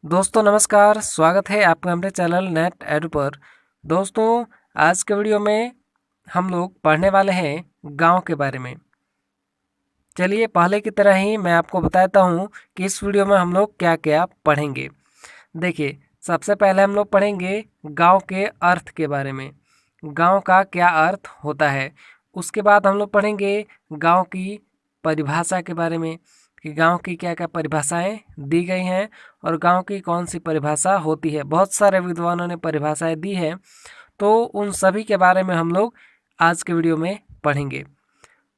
दोस्तों नमस्कार, स्वागत है आपका हमारे चैनल नेट एडू पर। दोस्तों आज के वीडियो में हम लोग पढ़ने वाले हैं गांव के बारे में। चलिए पहले की तरह ही मैं आपको बताता हूं कि इस वीडियो में हम लोग क्या क्या पढ़ेंगे। देखिए, सबसे पहले हम लोग पढ़ेंगे गांव के अर्थ के बारे में, गांव का क्या अर्थ होता है। उसके बाद हम लोग पढ़ेंगे गांव की परिभाषा के बारे में कि गांव की क्या क्या परिभाषाएं दी गई हैं और गांव की कौन सी परिभाषा होती है। बहुत सारे विद्वानों ने परिभाषाएं दी हैं, तो उन सभी के बारे में हम लोग आज के वीडियो में पढ़ेंगे।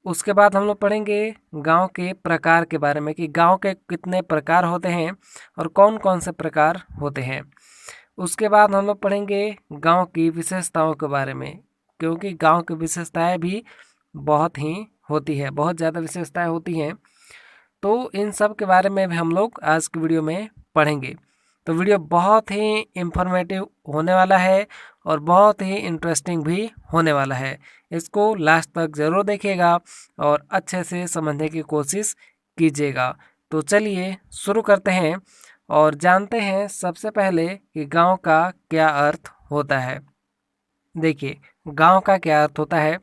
उसके बाद हम लोग पढ़ेंगे गांव के प्रकार के बारे में कि गांव के कितने प्रकार होते हैं और कौन कौन से प्रकार होते हैं। उसके बाद हम लोग पढ़ेंगे गांव की विशेषताओं के बारे में, क्योंकि गांव की विशेषताएं भी बहुत ही होती है, बहुत ज़्यादा विशेषताएं होती हैं। तो इन सब के बारे में भी हम लोग आज की वीडियो में पढ़ेंगे। तो वीडियो बहुत ही इंफॉर्मेटिव होने वाला है और बहुत ही इंटरेस्टिंग भी होने वाला है। इसको लास्ट तक ज़रूर देखिएगा और अच्छे से समझने की कोशिश कीजिएगा। तो चलिए शुरू करते हैं और जानते हैं सबसे पहले कि गांव का क्या अर्थ होता है। देखिए, गांव का क्या अर्थ होता है।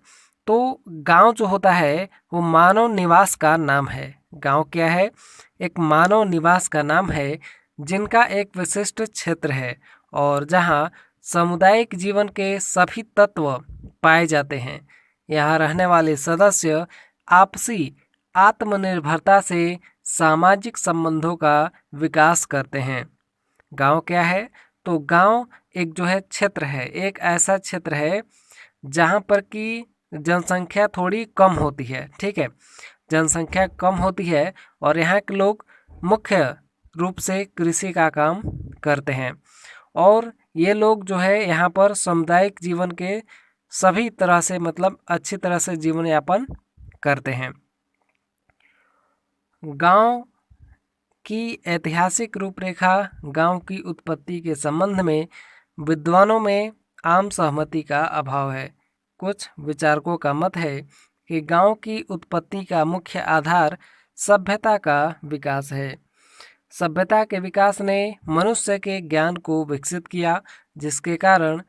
तो गांव जो होता है वो मानव निवास का नाम है। गांव क्या है? एक मानव निवास का नाम है जिनका एक विशिष्ट क्षेत्र है और जहां सामुदायिक जीवन के सभी तत्व पाए जाते हैं। यहाँ रहने वाले सदस्य आपसी आत्मनिर्भरता से सामाजिक संबंधों का विकास करते हैं। गांव क्या है? तो गांव एक जो है क्षेत्र है, एक ऐसा क्षेत्र है जहां पर कि जनसंख्या थोड़ी कम होती है। ठीक है, जनसंख्या कम होती है और यहाँ के लोग मुख्य रूप से कृषि का काम करते हैं और ये लोग जो है यहाँ पर सामुदायिक जीवन के सभी तरह से मतलब अच्छी तरह से जीवन यापन करते हैं। गांव की ऐतिहासिक रूपरेखा गांव की उत्पत्ति के संबंध में विद्वानों में आम सहमति का अभाव है। कुछ विचारकों का मत है कि गांव की उत्पत्ति का मुख्य आधार सभ्यता का विकास है। सभ्यता के विकास ने मनुष्य के ज्ञान को विकसित किया, जिसके कारण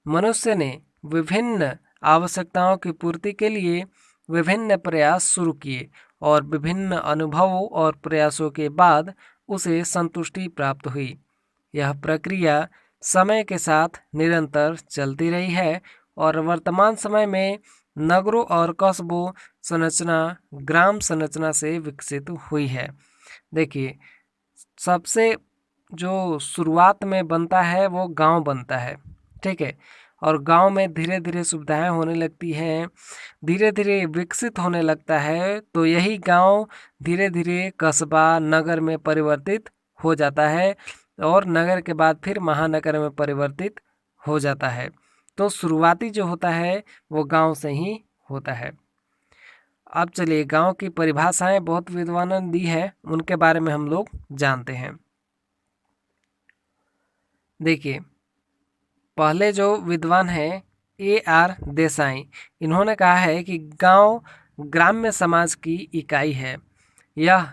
मनुष्य ने विभिन्न आवश्यकताओं की पूर्ति के लिए विभिन्न प्रयास शुरू किए और विभिन्न अनुभवों और प्रयासों के बाद उसे संतुष्टि प्राप्त हुई। यह प्रक्रिया समय के साथ निरंतर चलती रही है और वर्तमान समय में नगरों और कस्बों संरचना ग्राम संरचना से विकसित हुई है। देखिए, सबसे जो शुरुआत में बनता है वो गांव बनता है। ठीक है, और गांव में धीरे धीरे सुविधाएं होने लगती हैं, धीरे धीरे विकसित होने लगता है। तो यही गांव धीरे धीरे कस्बा नगर में परिवर्तित हो जाता है और नगर के बाद फिर महानगर में परिवर्तित हो जाता है। तो शुरुआती जो होता है वो गांव से ही होता है। अब चलिए, गांव की परिभाषाएं बहुत विद्वानों ने दी है, उनके बारे में हम लोग जानते हैं। देखिए, पहले जो विद्वान हैं AR देसाई, इन्होंने कहा है कि गांव ग्राम्य समाज की इकाई है। यह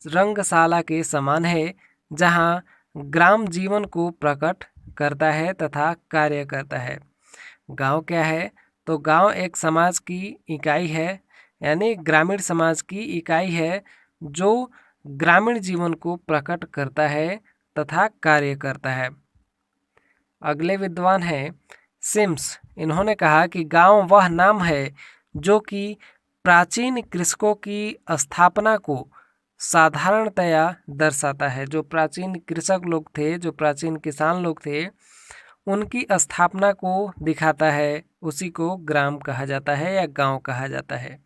रंगशाला के समान है जहां ग्राम जीवन को प्रकट करता है तथा कार्य करता है। गांव क्या है? तो गांव एक समाज की इकाई है, यानी ग्रामीण समाज की इकाई है जो ग्रामीण जीवन को प्रकट करता है तथा कार्य करता है। अगले विद्वान हैं सिम्स, इन्होंने कहा कि गांव वह नाम है जो कि प्राचीन कृषकों की स्थापना को साधारणतया दर्शाता है। जो प्राचीन कृषक लोग थे, जो प्राचीन किसान लोग थे, उनकी स्थापना को दिखाता है। उसी को ग्राम कहा जाता है या गांव कहा जाता है।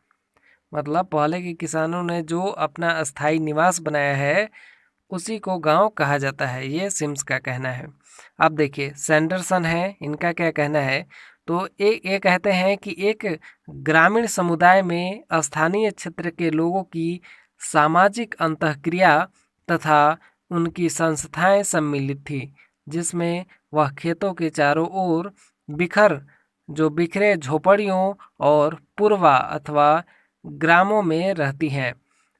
मतलब पहले के किसानों ने जो अपना स्थायी निवास बनाया है उसी को गांव कहा जाता है, ये सिम्स का कहना है। अब देखिए, सैंडरसन है, इनका क्या कहना है। तो ये कहते हैं कि एक ग्रामीण समुदाय में स्थानीय क्षेत्र के लोगों की सामाजिक अंतःक्रिया तथा उनकी संस्थाएं सम्मिलित थी, जिसमें वह खेतों के चारों ओर बिखरे झोपड़ियों और पूर्वा अथवा ग्रामों में रहती हैं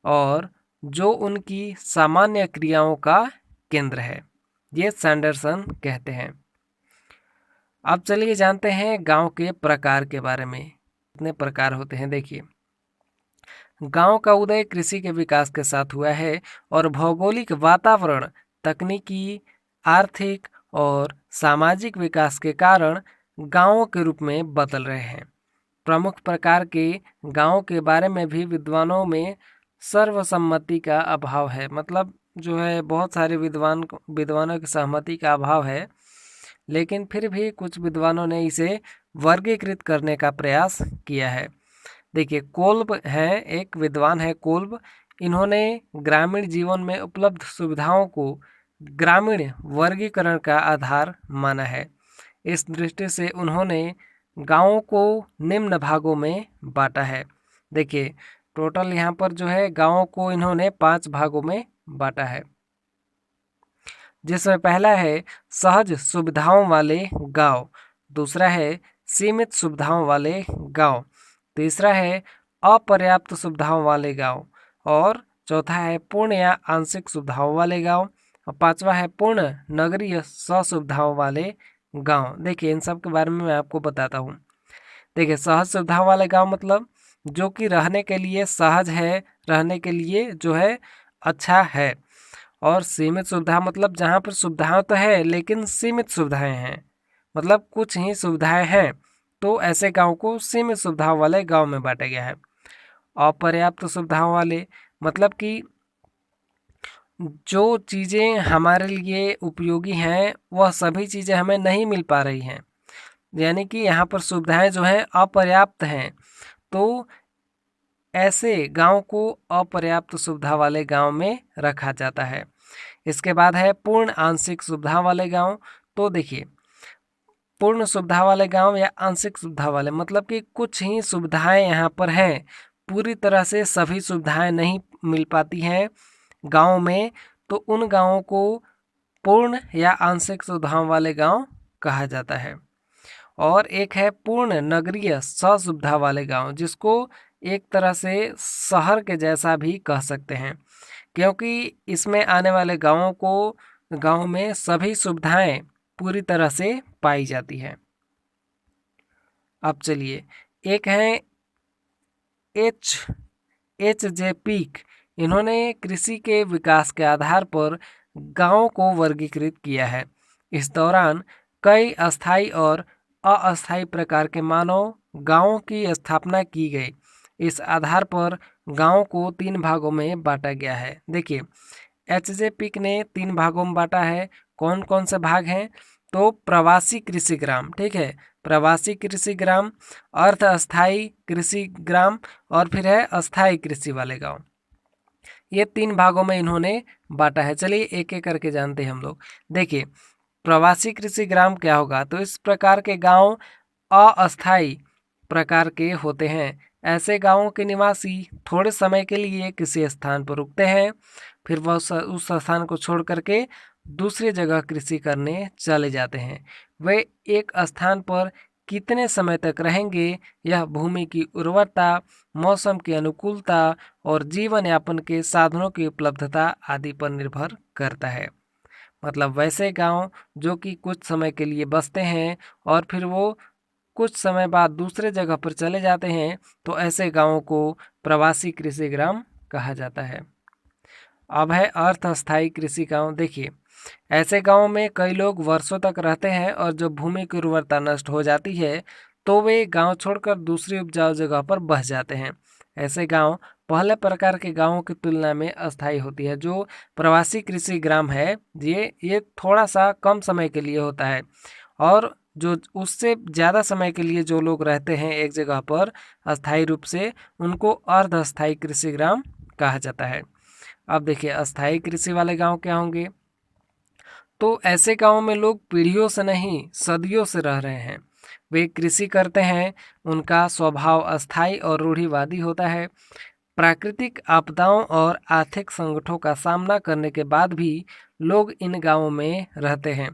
और जो उनकी सामान्य क्रियाओं का केंद्र है, ये सैंडरसन कहते हैं। अब चलिए जानते हैं गांव के प्रकार के बारे में, कितने प्रकार होते हैं। देखिए, गांव का उदय कृषि के विकास के साथ हुआ है और भौगोलिक वातावरण, तकनीकी, आर्थिक और सामाजिक विकास के कारण गांवों के रूप में बदल रहे हैं। प्रमुख प्रकार के गांवों के बारे में भी विद्वानों में सर्वसम्मति का अभाव है, मतलब जो है बहुत सारे विद्वानों की सहमति का अभाव है, लेकिन फिर भी कुछ विद्वानों ने इसे वर्गीकृत करने का प्रयास किया है। देखिए, कोल्ब है, एक विद्वान है कोल्ब, इन्होंने ग्रामीण जीवन में उपलब्ध सुविधाओं को ग्रामीण वर्गीकरण का आधार माना है। इस दृष्टि से उन्होंने गांवों को निम्न भागों में बांटा है। देखिए, टोटल यहाँ पर जो है गांवों को इन्होंने 5 भागों में बांटा है, जिसमें पहला है सहज सुविधाओं वाले गांव, दूसरा है सीमित सुविधाओं वाले गांव, तीसरा है अपर्याप्त सुविधाओं वाले गांव, और चौथा है पूर्ण या आंशिक सुविधाओं वाले गांव, और पांचवा है पूर्ण नगरीय सुविधाओं वाले गांव। देखिए, इन सब के बारे में मैं आपको बताता हूँ। देखिए, सहज सुविधाओं वाले गांव मतलब जो कि रहने के लिए सहज है, रहने के लिए जो है अच्छा है। और सीमित सुविधा मतलब जहाँ पर सुविधाएं तो है लेकिन सीमित सुविधाएं हैं, मतलब कुछ ही सुविधाएं हैं, तो ऐसे गांव को सीमित सुविधाओं वाले गांव में बांटा गया है। अपर्याप्त सुविधाओं वाले मतलब कि जो चीज़ें हमारे लिए उपयोगी हैं वह सभी चीज़ें हमें नहीं मिल पा रही हैं, यानी कि यहाँ पर सुविधाएं जो हैं अपर्याप्त हैं, तो ऐसे गांव को अपर्याप्त सुविधा वाले गांव में रखा जाता है। इसके बाद है पूर्ण आंशिक सुविधा वाले गांव। तो देखिए, पूर्ण सुविधा वाले गांव या आंशिक सुविधा वाले मतलब कि कुछ ही सुविधाएं यहाँ पर हैं, पूरी तरह से सभी सुविधाएं नहीं मिल पाती हैं गांव में, तो उन गांवों को पूर्ण या आंशिक सुविधाओं वाले गांव कहा जाता है। और एक है पूर्ण नगरीय सुविधा वाले गांव, जिसको एक तरह से शहर के जैसा भी कह सकते हैं, क्योंकि इसमें आने वाले गांव में सभी सुविधाएं पूरी तरह से पाई जाती हैं। अब चलिए, एक है एच जे पीक, इन्होंने कृषि के विकास के आधार पर गांवों को वर्गीकृत किया है। इस दौरान कई अस्थायी और अस्थायी प्रकार के मानव गांवों की स्थापना की गई। इस आधार पर गांवों को 3 भागों में बांटा गया है। देखिए, एच जे पिक ने 3 भागों में बांटा है। कौन कौन से भाग हैं? तो प्रवासी कृषि ग्राम, ठीक है, प्रवासी कृषि ग्राम, अर्ध अस्थायी कृषि ग्राम, और फिर है अस्थायी कृषि वाले गांव। ये 3 भागों में इन्होंने बांटा है। चलिए एक एक करके जानते हैं हम लोग। देखिए, प्रवासी कृषि ग्राम क्या होगा? तो इस प्रकार के गांव अस्थायी प्रकार के होते हैं। ऐसे गांवों के निवासी थोड़े समय के लिए किसी स्थान पर रुकते हैं, फिर वह उस स्थान को छोड़ करके दूसरी जगह कृषि करने चले जाते हैं। वे एक स्थान पर कितने समय तक रहेंगे, यह भूमि की उर्वरता, मौसम की अनुकूलता और जीवन यापन के साधनों की उपलब्धता आदि पर निर्भर करता है। मतलब वैसे गांव जो कि कुछ समय के लिए बसते हैं और फिर वो कुछ समय बाद दूसरे जगह पर चले जाते हैं, तो ऐसे गांवों को प्रवासी कृषि ग्राम कहा जाता है। अब है अर्ध अस्थायी कृषि गांव। देखिए, ऐसे गांवों में कई लोग वर्षों तक रहते हैं और जब भूमि की उर्वरता नष्ट हो जाती है तो वे गांव छोड़कर दूसरी उपजाऊ जगह पर बस जाते हैं। ऐसे गांव पहले प्रकार के गांवों की तुलना में अस्थायी होती है। जो प्रवासी कृषि ग्राम है ये थोड़ा सा कम समय के लिए होता है, और जो उससे ज़्यादा समय के लिए जो लोग रहते हैं एक जगह पर अस्थायी रूप से, उनको अर्ध अस्थायी कृषि ग्राम कहा जाता है। अब देखिए, अस्थायी कृषि वाले गांव क्या होंगे? तो ऐसे गांवों में लोग पीढ़ियों से नहीं सदियों से रह रहे हैं। वे कृषि करते हैं, उनका स्वभाव अस्थायी और रूढ़िवादी होता है। प्राकृतिक आपदाओं और आर्थिक संकटों का सामना करने के बाद भी लोग इन गांवों में रहते हैं।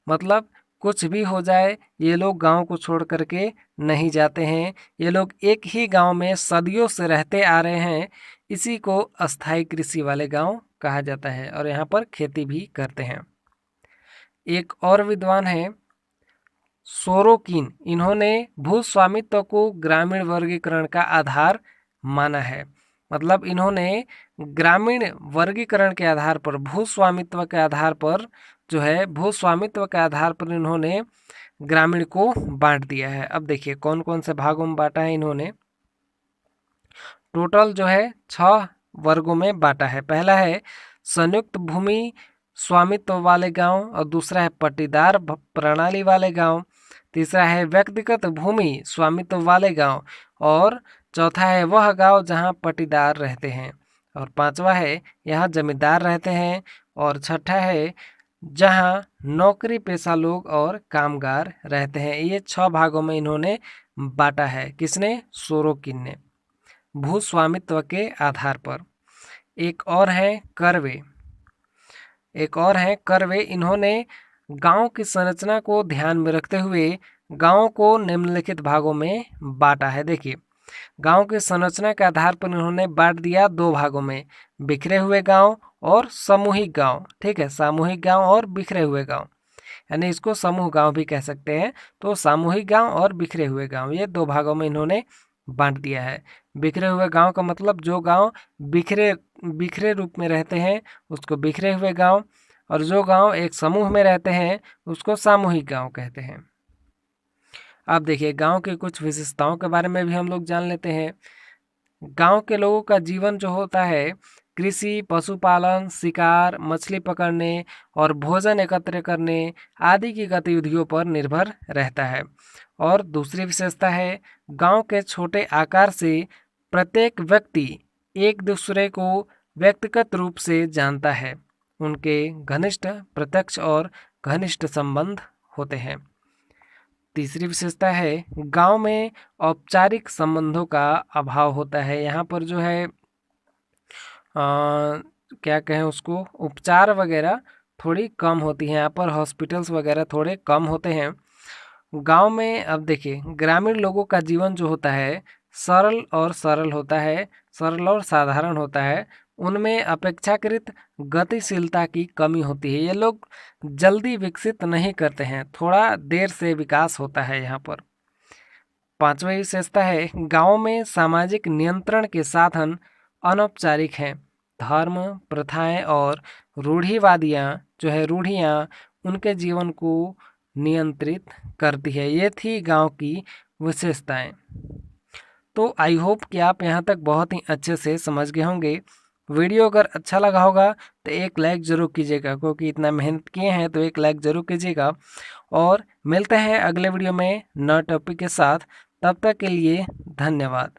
मतलब कुछ भी हो जाए, ये लोग गांव को छोड़ करके नहीं जाते हैं। ये लोग एक ही गांव में सदियों से रहते आ रहे हैं। इसी को अस्थायी कृषि वाले गांव कहा जाता है और यहाँ पर खेती भी करते हैं। एक और विद्वान है सोरोकिन, इन्होंने भूस्वामित्व को ग्रामीण वर्गीकरण का आधार माना है। मतलब इन्होंने ग्रामीण वर्गीकरण के आधार पर, भूस्वामित्व के आधार पर जो है, भूस्वामित्व के आधार पर इन्होंने ग्रामीण को बांट दिया है। अब देखिए कौन कौन से भागों में बांटा है इन्होंने। टोटल जो है 6 वर्गों में बांटा है। पहला है संयुक्त भूमि स्वामित्व वाले गांव, और दूसरा है पट्टीदार प्रणाली वाले गांव, तीसरा है व्यक्तिगत भूमि स्वामित्व वाले गांव, और चौथा है वह गांव जहां पट्टीदार रहते हैं, और पांचवा है यहाँ जमींदार रहते हैं, और छठा है जहां नौकरी पेशा लोग और कामगार रहते हैं। ये 6 भागों में इन्होंने बांटा है। किसने? सोरोकिन ने, भूस्वामित्व के आधार पर। एक और है कर्वे, इन्होंने गांव की संरचना को ध्यान में रखते हुए गांव को निम्नलिखित भागों में बांटा है। देखिए गांव की संरचना के आधार पर इन्होंने बांट दिया 2 भागों में, बिखरे हुए गांव और सामूहिक गांव। ठीक है, सामूहिक गांव और बिखरे हुए गांव, यानी इसको समूह गांव भी कह सकते हैं। तो सामूहिक गांव और बिखरे हुए गांव, ये 2 भागों में इन्होंने बांट दिया है। बिखरे हुए गांव का मतलब जो गांव बिखरे रूप में रहते हैं उसको बिखरे हुए गांव, और जो गांव एक समूह में रहते हैं उसको सामूहिक गांव कहते हैं। अब देखिए गांव की कुछ विशेषताओं के बारे में भी हम लोग जान लेते हैं। गांव के लोगों का जीवन जो होता है कृषि, पशुपालन, शिकार, मछली पकड़ने और भोजन एकत्र करने आदि की गतिविधियों पर निर्भर रहता है। और दूसरी विशेषता है गांव के छोटे आकार से प्रत्येक व्यक्ति एक दूसरे को व्यक्तिगत रूप से जानता है। उनके घनिष्ठ, प्रत्यक्ष और घनिष्ठ संबंध होते हैं। तीसरी विशेषता है गांव में औपचारिक संबंधों का अभाव होता है। यहाँ पर जो है क्या कहें उसको, उपचार वगैरह थोड़ी कम होती हैं। यहाँ पर हॉस्पिटल्स वगैरह थोड़े कम होते हैं गांव में। अब देखिए ग्रामीण लोगों का जीवन जो होता है सरल और साधारण होता है। उनमें अपेक्षाकृत गतिशीलता की कमी होती है। ये लोग जल्दी विकसित नहीं करते हैं, थोड़ा देर से विकास होता है यहाँ पर। पांचवी विशेषता है गांव में सामाजिक नियंत्रण के साधन अनौपचारिक हैं। धर्म, प्रथाएं और रूढ़ियाँ उनके जीवन को नियंत्रित करती है। ये थी गांव की विशेषताएं। तो आई होप कि आप यहाँ तक बहुत ही अच्छे से समझ गए होंगे। वीडियो अगर अच्छा लगा होगा तो एक लाइक ज़रूर कीजिएगा, क्योंकि इतना मेहनत किए हैं तो एक लाइक ज़रूर कीजिएगा। और मिलते हैं अगले वीडियो में नए टॉपिक के साथ। तब तक के लिए धन्यवाद।